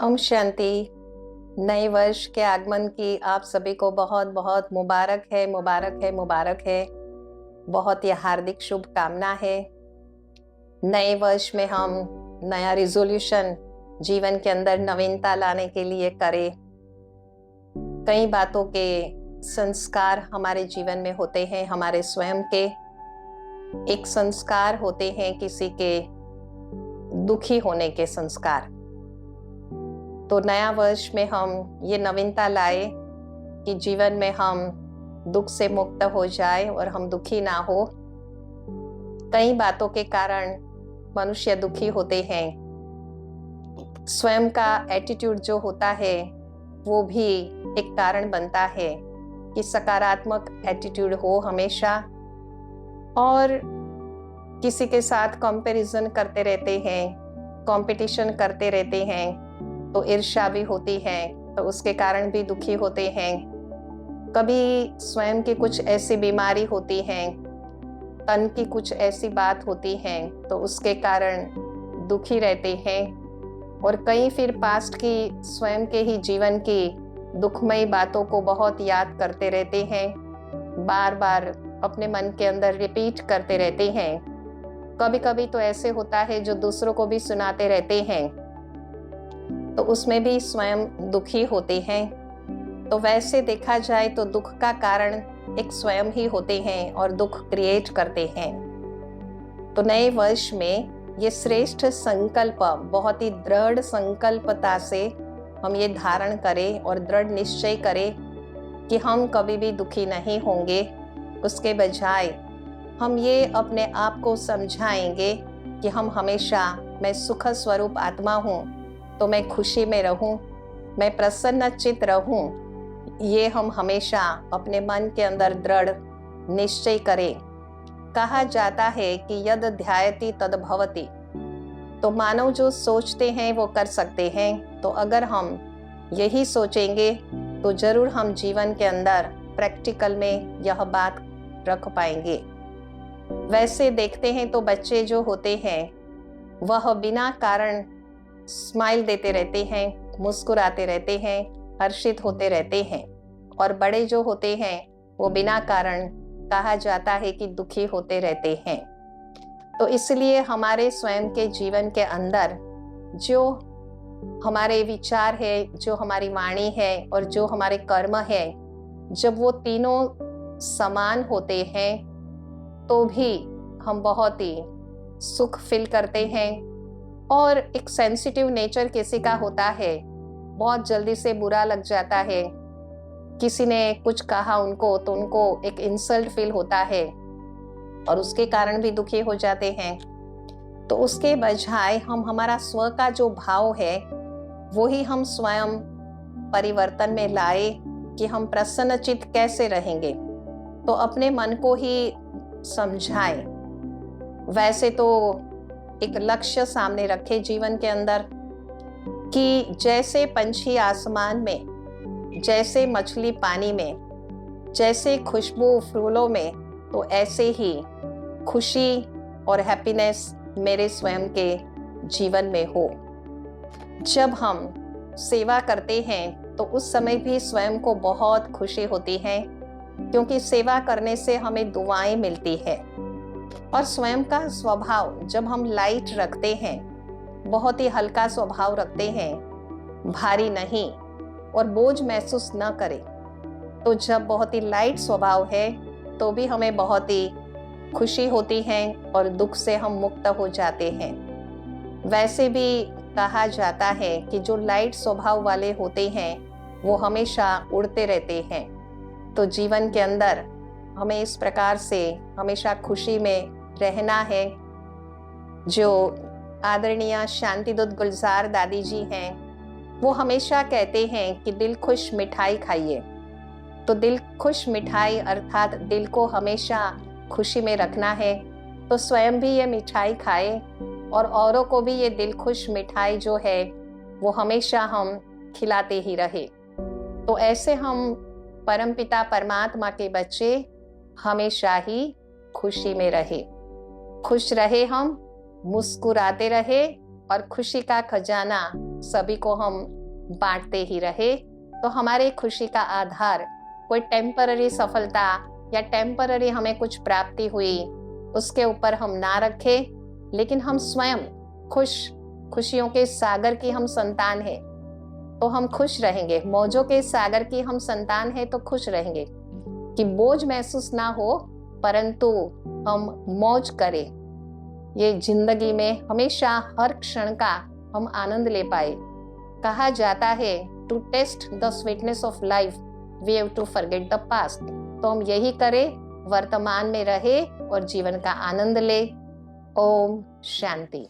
ओम शांति। नए वर्ष के आगमन की आप सभी को बहुत बहुत मुबारक है, मुबारक है, मुबारक है। बहुत ही हार्दिक शुभकामना है। नए वर्ष में हम नया रिजोल्यूशन जीवन के अंदर नवीनता लाने के लिए करें। कई बातों के संस्कार हमारे जीवन में होते हैं, हमारे स्वयं के एक संस्कार होते हैं, किसी के दुखी होने के संस्कार। तो नया वर्ष में हम ये नवीनता लाए कि जीवन में हम दुख से मुक्त हो जाए और हम दुखी ना हो। कई बातों के कारण मनुष्य दुखी होते हैं। स्वयं का एटीट्यूड जो होता है वो भी एक कारण बनता है कि सकारात्मक एटीट्यूड हो हमेशा। और किसी के साथ कंपैरिजन करते रहते हैं, कंपटीशन करते रहते हैं, तो ईर्ष्या भी होती है, तो उसके कारण भी दुखी होते हैं। कभी स्वयं की कुछ ऐसी बीमारी होती है, तन की कुछ ऐसी बात होती है, तो उसके कारण दुखी रहते हैं। और कई फिर पास्ट की स्वयं के ही जीवन की दुखमयी बातों को बहुत याद करते रहते हैं, बार बार अपने मन के अंदर रिपीट करते रहते हैं। कभी कभी तो ऐसे होता है जो दूसरों को भी सुनाते रहते हैं, तो उसमें भी स्वयं दुखी होते हैं। तो वैसे देखा जाए तो दुख का कारण एक स्वयं ही होते हैं और दुख क्रिएट करते हैं। तो नए वर्ष में ये श्रेष्ठ संकल्प, बहुत ही दृढ़ संकल्पता से हम ये धारण करें और दृढ़ निश्चय करें कि हम कभी भी दुखी नहीं होंगे। उसके बजाय हम ये अपने आप को समझाएंगे कि हम हमेशा, मैं सुख स्वरूप आत्मा हूँ, तो मैं खुशी में रहूं, मैं प्रसन्न चित्त रहूं। ये हम हमेशा अपने मन के अंदर दृढ़ निश्चय करें। कहा जाता है कि यद ध्यायति तद भवति। तो मानव जो सोचते हैं वो कर सकते हैं। तो अगर हम यही सोचेंगे तो जरूर हम जीवन के अंदर प्रैक्टिकल में यह बात रख पाएंगे। वैसे देखते हैं तो बच्चे जो होते हैं वह बिना कारण स्माइल देते रहते हैं, मुस्कुराते रहते हैं, हर्षित होते रहते हैं। और बड़े जो होते हैं वो बिना कारण, कहा जाता है कि दुखी होते रहते हैं। तो इसलिए हमारे स्वयं के जीवन के अंदर जो हमारे विचार है, जो हमारी वाणी है और जो हमारे कर्म है, जब वो तीनों समान होते हैं तो भी हम बहुत ही सुख फील करते हैं। और एक सेंसिटिव नेचर किसी का होता है, बहुत जल्दी से बुरा लग जाता है। किसी ने कुछ कहा उनको तो उनको एक इंसल्ट फील होता है और उसके कारण भी दुखी हो जाते हैं। तो उसके बजाय हम हमारा स्व का जो भाव है वो ही हम स्वयं परिवर्तन में लाए कि हम प्रसन्नचित्त कैसे रहेंगे। तो अपने मन को ही समझाएं। वैसे तो एक लक्ष्य सामने रखे जीवन के अंदर कि जैसे पंछी आसमान में, जैसे मछली पानी में, जैसे खुशबू फूलों में, तो ऐसे ही खुशी और हैप्पीनेस मेरे स्वयं के जीवन में हो। जब हम सेवा करते हैं तो उस समय भी स्वयं को बहुत खुशी होती है, क्योंकि सेवा करने से हमें दुआएं मिलती है। और स्वयं का स्वभाव जब हम लाइट रखते हैं, बहुत ही हल्का स्वभाव रखते हैं, भारी नहीं और बोझ महसूस न करें, तो जब बहुत ही लाइट स्वभाव है तो भी हमें बहुत ही खुशी होती है और दुख से हम मुक्त हो जाते हैं। वैसे भी कहा जाता है कि जो लाइट स्वभाव वाले होते हैं वो हमेशा उड़ते रहते हैं। तो जीवन के अंदर हमें इस प्रकार से हमेशा खुशी में रहना है। जो आदरणीय शांतिदूत गुलजार दादी जी हैं, वो हमेशा कहते हैं कि दिल खुश मिठाई खाइए। तो दिल खुश मिठाई अर्थात दिल को हमेशा खुशी में रखना है। तो स्वयं भी ये मिठाई खाए और औरों को भी ये दिल खुश मिठाई जो है वो हमेशा हम खिलाते ही रहे। तो ऐसे हम परमपिता परमात्मा के बच्चे हमेशा ही खुशी में रहे, खुश रहे, हम मुस्कुराते रहे और खुशी का खजाना सभी को हम बांटते ही रहे, तो हमारे खुशी का आधार कोई टेम्पररी सफलता या टेम्पररी हमें कुछ प्राप्ति हुई उसके ऊपर हम ना रखें, लेकिन हम स्वयं खुशियों के सागर की हम संतान हैं तो हम खुश रहेंगे। मौजों के सागर की हम संतान हैं तो खुश रहेंगे कि बोझ महसूस ना हो, परंतु हम मौज करें। ये जिंदगी में हमेशा हर क्षण का हम आनंद ले पाए। कहा जाता है to test the sweetness of life we have to forget the past. तो हम यही करें, वर्तमान में रहे और जीवन का आनंद ले। ओम शांति।